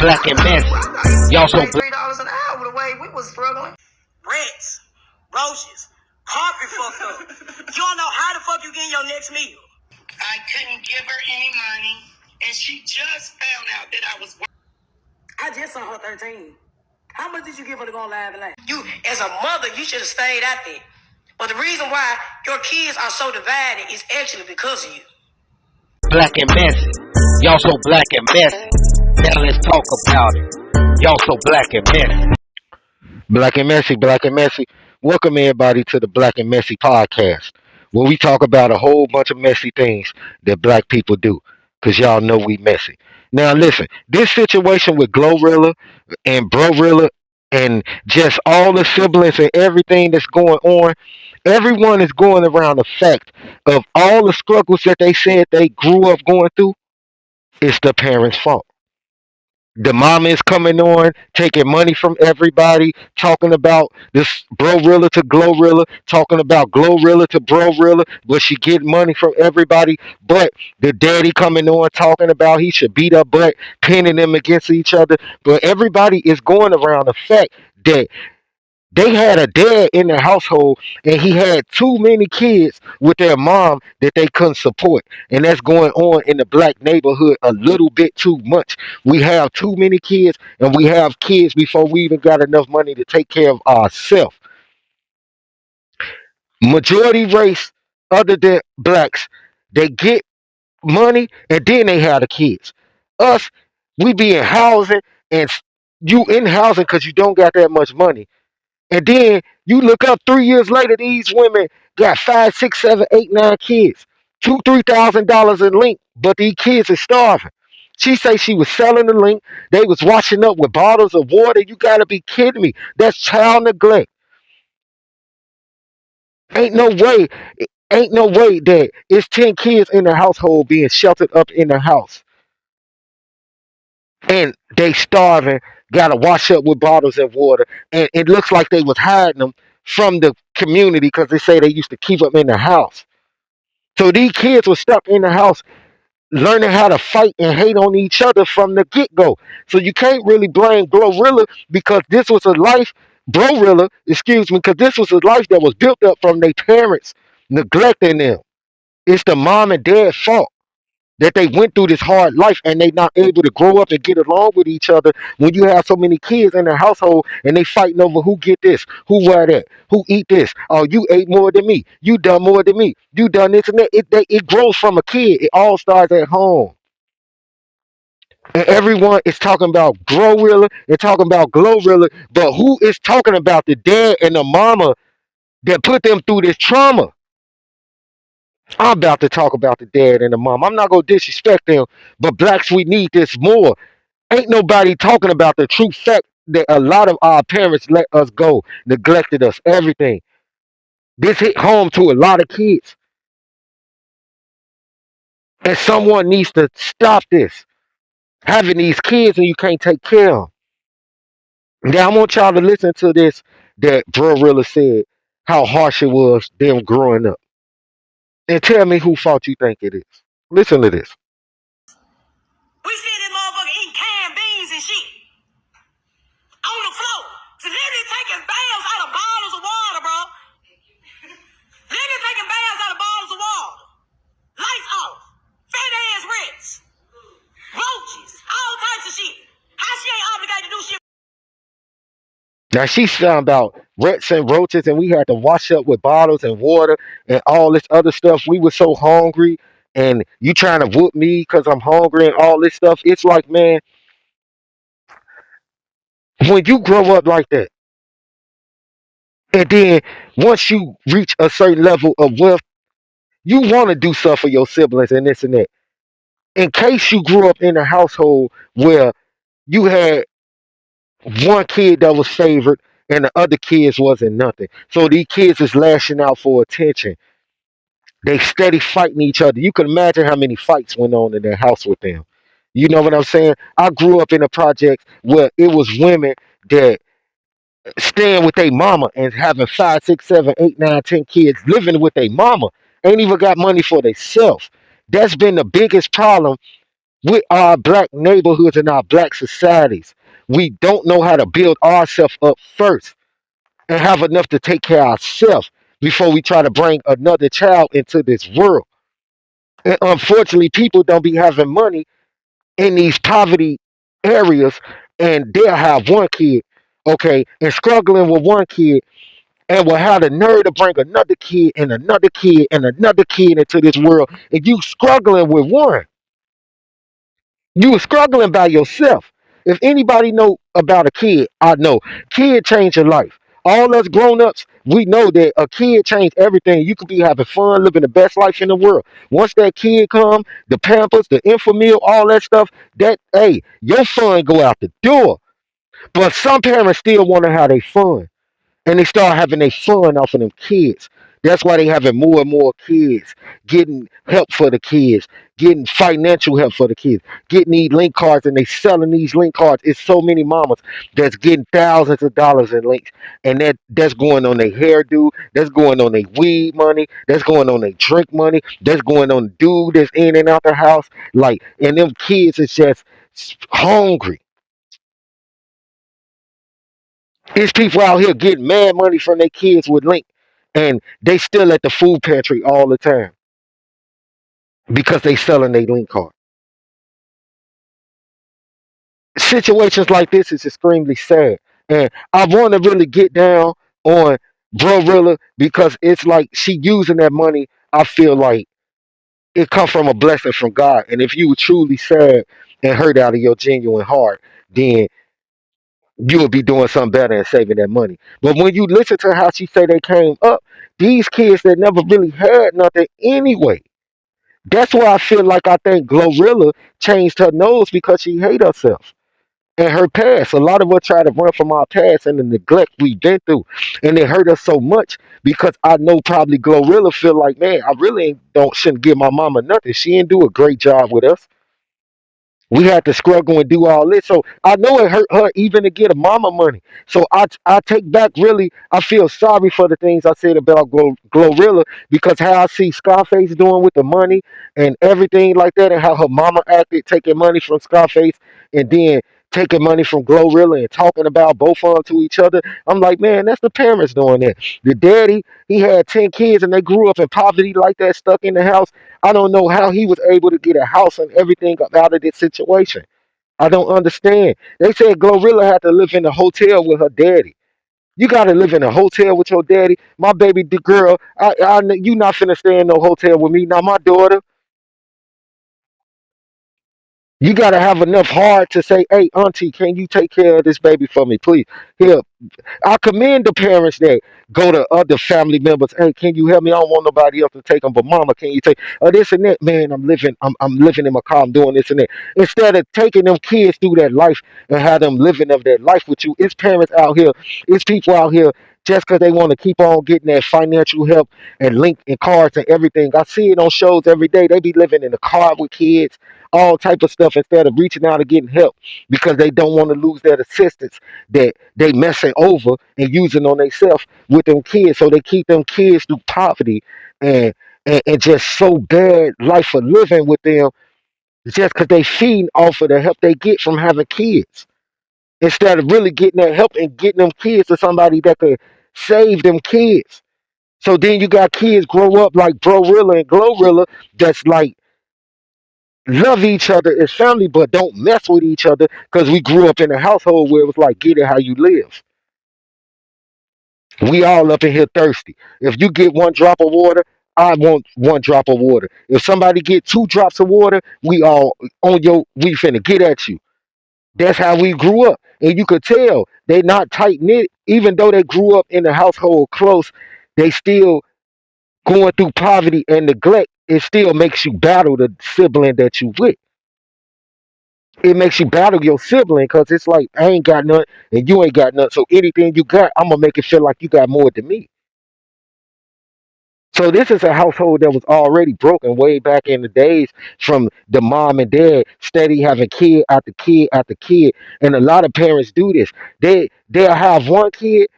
Black and messy. Y'all so black. $3 an hour the way we was struggling. Rats, roaches, carpet fucked up. You don't know how the fuck you getting your next meal. I couldn't give her any money, and she just found out that I was working. I just saw her 13. How much did you give her to go live and live? You, as a mother, you should have stayed out there. But the reason why your kids are so divided is actually because of you. Black and messy. Y'all so black and messy. Now let's talk about it. Y'all so black and messy. Black and messy, black and messy. Welcome everybody to the Black and Messy podcast, where we talk about a whole bunch of messy things that black people do. Cause y'all know we messy. Now listen, this situation with Glorilla and Brorilla and just all the siblings and everything that's going on, everyone is going around the fact of all the struggles that they said they grew up going through. It's the parents' fault. The mama is coming on, taking money from everybody, talking about this Brorilla to Glorilla, talking about Glorilla to Brorilla, but she get money from everybody. But the daddy coming on, talking about he should beat her butt, pinning them against each other. But everybody is going around the fact that they had a dad in the household and he had too many kids with their mom that they couldn't support. And that's going on in the black neighborhood a little bit too much. We have too many kids and we have kids before we even got enough money to take care of ourselves. Majority race, other than blacks, they get money and then they have the kids. Us, we be in housing and you in housing because you don't got that much money. And then you look up 3 years later, these women got five, six, seven, eight, nine kids, $2,000, $3,000 in link, but these kids are starving. She say she was selling the link. They was washing up with bottles of water. You gotta be kidding me. That's child neglect. Ain't no way. Ain't no way that it's 10 kids in the household being sheltered up in the house and they starving, gotta wash up with bottles of water, and it looks like they was hiding them from the community because they say they used to keep them in the house. So these kids were stuck in the house learning how to fight and hate on each other from the get-go. So you can't really blame Glorilla because this was a life, Brorilla, excuse me, because this was a life that was built up from their parents neglecting them. It's the mom and dad fault that they went through this hard life and they not able to grow up and get along with each other when you have so many kids in the household and they fighting over who get this, who wear that, who eat this. Oh, you ate more than me. You done more than me. You done this and that. It grows from a kid. It all starts at home. And everyone is talking about Glorilla and talking about Glorilla, but who is talking about the dad and the mama that put them through this trauma? I'm about to talk about the dad and the mom. I'm not gonna disrespect them, but blacks, we need this more. Ain't nobody talking about the true fact that a lot of our parents let us go, neglected us, everything. This hit home to a lot of kids, and someone needs to stop this. Having these kids and you can't take care of them. Now I want y'all to listen to this that Bro Rilla said, how harsh it was them growing up, and tell me who fault you think it is. Listen to this. We see this motherfucker eating canned beans and shit on the floor. So literally taking baths out of bottles of water, bro. Literally taking baths out of bottles of water. Lights off. Fat ass rats. Roaches. All types of shit. How she ain't obligated to do shit? Now she's talking about rats and roaches, and we had to wash up with bottles and water and all this other stuff. We were so hungry, and you trying to whoop me because I'm hungry and all this stuff. It's like, man, when you grow up like that, and then once you reach a certain level of wealth, you want to do stuff for your siblings and this and that. In case you grew up in a household where you had one kid that was favored and the other kids wasn't nothing, so these kids is lashing out for attention. They steady fighting each other. You can imagine how many fights went on in their house with them. You know what I'm saying? I grew up in a project where it was women that staying with their mama and having five, six, seven, eight, nine, 10 kids living with their mama. Ain't even got money for themselves. That's been the biggest problem with our black neighborhoods and our black societies. We don't know how to build ourselves up first and have enough to take care of ourselves before we try to bring another child into this world. And unfortunately, people don't be having money in these poverty areas, and they'll have one kid, okay, and struggling with one kid, and will have the nerve to bring another kid and another kid and another kid into this world, and you struggling with one. You were struggling by yourself. If anybody know about a kid, I know. Kid change your life. All us grown-ups, we know that a kid changed everything. You could be having fun, living the best life in the world. Once that kid come, the pampers, the infamil, all that stuff, that hey, your fun go out the door. But some parents still want to have their fun, and they start having their fun off of them kids. That's why they having more and more kids, getting help for the kids, getting financial help for the kids, getting these link cards, and they selling these link cards. It's so many mamas that's getting thousands of dollars in links, and that's going on their hairdo, that's going on their weed money, that's going on their drink money, that's going on the dude that's in and out the house. Like, and them kids is just hungry. It's people out here getting mad money from their kids with Link, and they still at the food pantry all the time because they selling their Link card. Situations like this is extremely sad, and I want to really get down on Glorilla because it's like she using that money. I feel like it come from a blessing from God, and if you were truly sad and hurt out of your genuine heart, then you would be doing something better and saving that money. But when you listen to how she say they came up, these kids that never really had nothing anyway. That's why I feel like I think Glorilla changed her nose because she hate herself and her past. A lot of us try to run from our past and the neglect we've been through, and it hurt us so much because I know probably Glorilla feel like, man, I really don't shouldn't give my mama nothing. She didn't do a great job with us. We had to struggle and do all this. So I know it hurt her even to get a mama money. So I take back really, I feel sorry for the things I said about Glorilla because how I see Scarface doing with the money and everything like that, and how her mama acted taking money from Scarface and then taking money from Glorilla and talking about both of them to each other. I'm like, man, that's the parents doing that. The daddy, he had 10 kids and they grew up in poverty like that, stuck in the house. I don't know how he was able to get a house and everything up out of this situation. I don't understand. They said Glorilla had to live in a hotel with her daddy. You got to live in a hotel with your daddy. My baby the girl, you not finna stay in no hotel with me. Now my daughter, you got to have enough heart to say, hey, auntie, can you take care of this baby for me, please? Here, I commend the parents that go to other family members. Hey, can you help me? I don't want nobody else to take them, but mama, can you take this and that? Man, I'm living in my car. I'm doing this and that. Instead of taking them kids through that life and have them living of that life with you, it's parents out here, it's people out here just because they want to keep on getting that financial help and link and cards and everything. I see it on shows every day. They be living in the car with kids, all type of stuff instead of reaching out and getting help because they don't want to lose that assistance that they messing over and using on themselves with them kids. So they keep them kids through poverty and and just so bad life of living with them just because they feeding off of the help they get from having kids. Instead of really getting that help and getting them kids to somebody that could save them kids. So then you got kids grow up like Brorilla and Glorilla that's like love each other as family but don't mess with each other because we grew up in a household where it was like get it how you live. We all up in here thirsty. If you get one drop of water, I want one drop of water. If somebody get two drops of water, we all on your we finna get at you. That's how we grew up. And you could tell they not tight knit, even though they grew up in a household close, they still going through poverty and neglect. It still makes you battle the sibling that you with. It makes you battle your sibling because it's like I ain't got none and you ain't got none. So anything you got, I'm gonna make it feel like you got more than me. So this is a household that was already broken way back in the days from the mom and dad steady having kid after kid after kid. And a lot of parents do this. They'll have one kid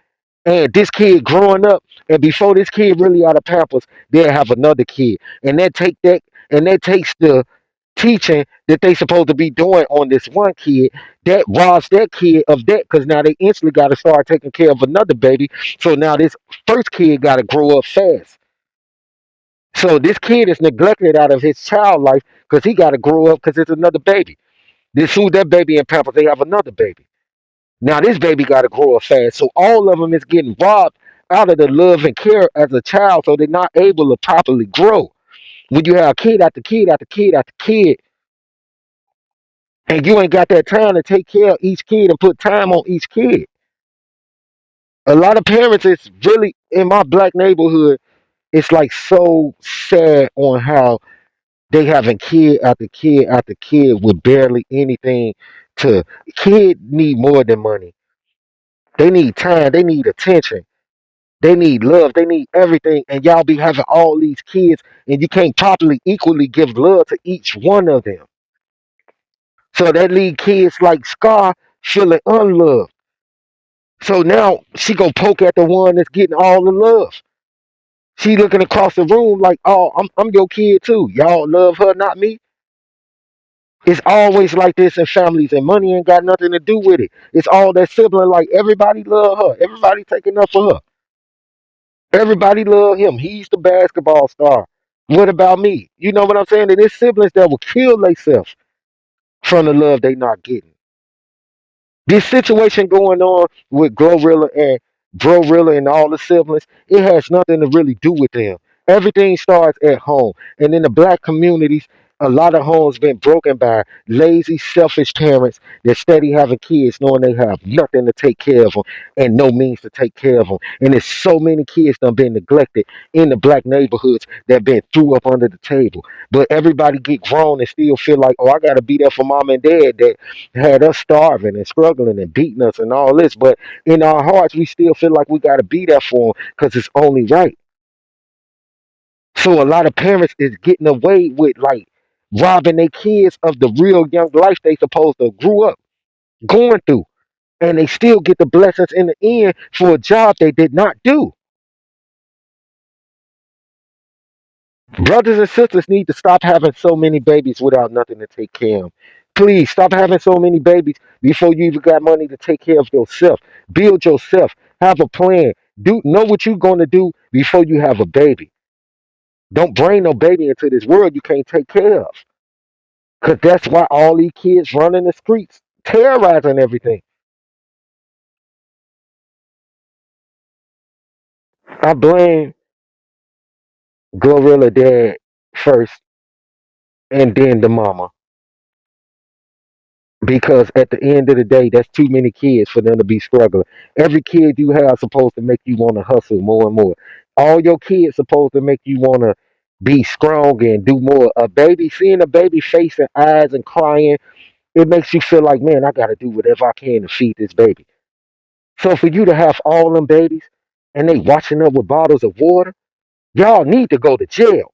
and this kid growing up, and before this kid really out of pampers, they'll have another kid. And that takes the teaching that they supposed to be doing on this one kid that robs that kid of that because now they instantly got to start taking care of another baby. So now this first kid got to grow up fast. So this kid is neglected out of his child life because he got to grow up because it's another baby. They soon that baby in Pampers, they have another baby. Now this baby got to grow up fast. So all of them is getting robbed out of the love and care as a child, so they're not able to properly grow. When you have kid after kid after kid after kid, and you ain't got that time to take care of each kid and put time on each kid. A lot of parents is really in my black neighborhood. It's like so sad on how they having kid after kid after kid with barely anything to. Kid need more than money. They need time. They need attention. They need love. They need everything. And y'all be having all these kids, and you can't properly equally give love to each one of them. So that leave kids like Scar feeling unloved. So now she go poke at the one that's getting all the love. She looking across the room like, oh, I'm your kid too. Y'all love her, not me. It's always like this in families, and money ain't got nothing to do with it. It's all that sibling. Like everybody love her. Everybody taking up for her. Everybody love him. He's the basketball star. What about me? You know what I'm saying? And there's siblings that will kill themselves from the love they not getting. This situation going on with Glorilla and Brorilla and all the siblings, it has nothing to really do with them. Everything starts at home. And in the black communities, a lot of homes been broken by lazy, selfish parents that steady having kids knowing they have nothing to take care of them and no means to take care of them. And there's so many kids that been neglected in the black neighborhoods that been threw up under the table. But everybody get grown and still feel like, oh, I got to be there for mom and dad that had us starving and struggling and beating us and all this. But in our hearts, we still feel like we got to be there for them because it's only right. So a lot of parents is getting away with like robbing their kids of the real young life they supposed to grew up going through. And they still get the blessings in the end for a job they did not do. Brothers and sisters need to stop having so many babies without nothing to take care of. Please stop having so many babies before you even got money to take care of yourself. Build yourself. Have a plan. Do know what you're gonna do before you have a baby. Don't bring no baby into this world you can't take care of. Cause that's why all these kids running the streets, terrorizing everything. I blame Glorilla Dad first and then the mama. Because at the end of the day, that's too many kids for them to be struggling. Every kid you have supposed to make you want to hustle more and more. All your kids supposed to make you want to be strong and do more. A baby, seeing a baby face and eyes and crying, it makes you feel like, man, I got to do whatever I can to feed this baby. So for you to have all them babies and they watching up with bottles of water, y'all need to go to jail.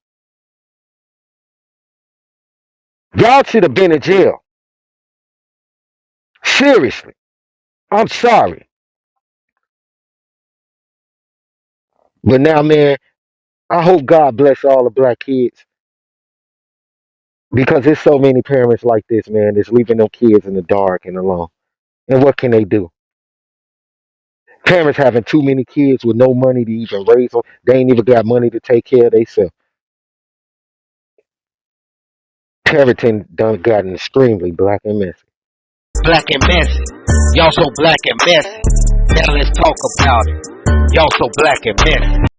Y'all should have been in jail. Seriously. I'm sorry. But now, man, I hope God bless all the black kids because there's so many parents like this, man, that's leaving them kids in the dark and alone. And what can they do? Parents having too many kids with no money to even raise them. They ain't even got money to take care of themselves. Parenting done gotten extremely black and messy. Black and messy. Y'all so black and messy. Now let's talk about it. Y'all so black and messy.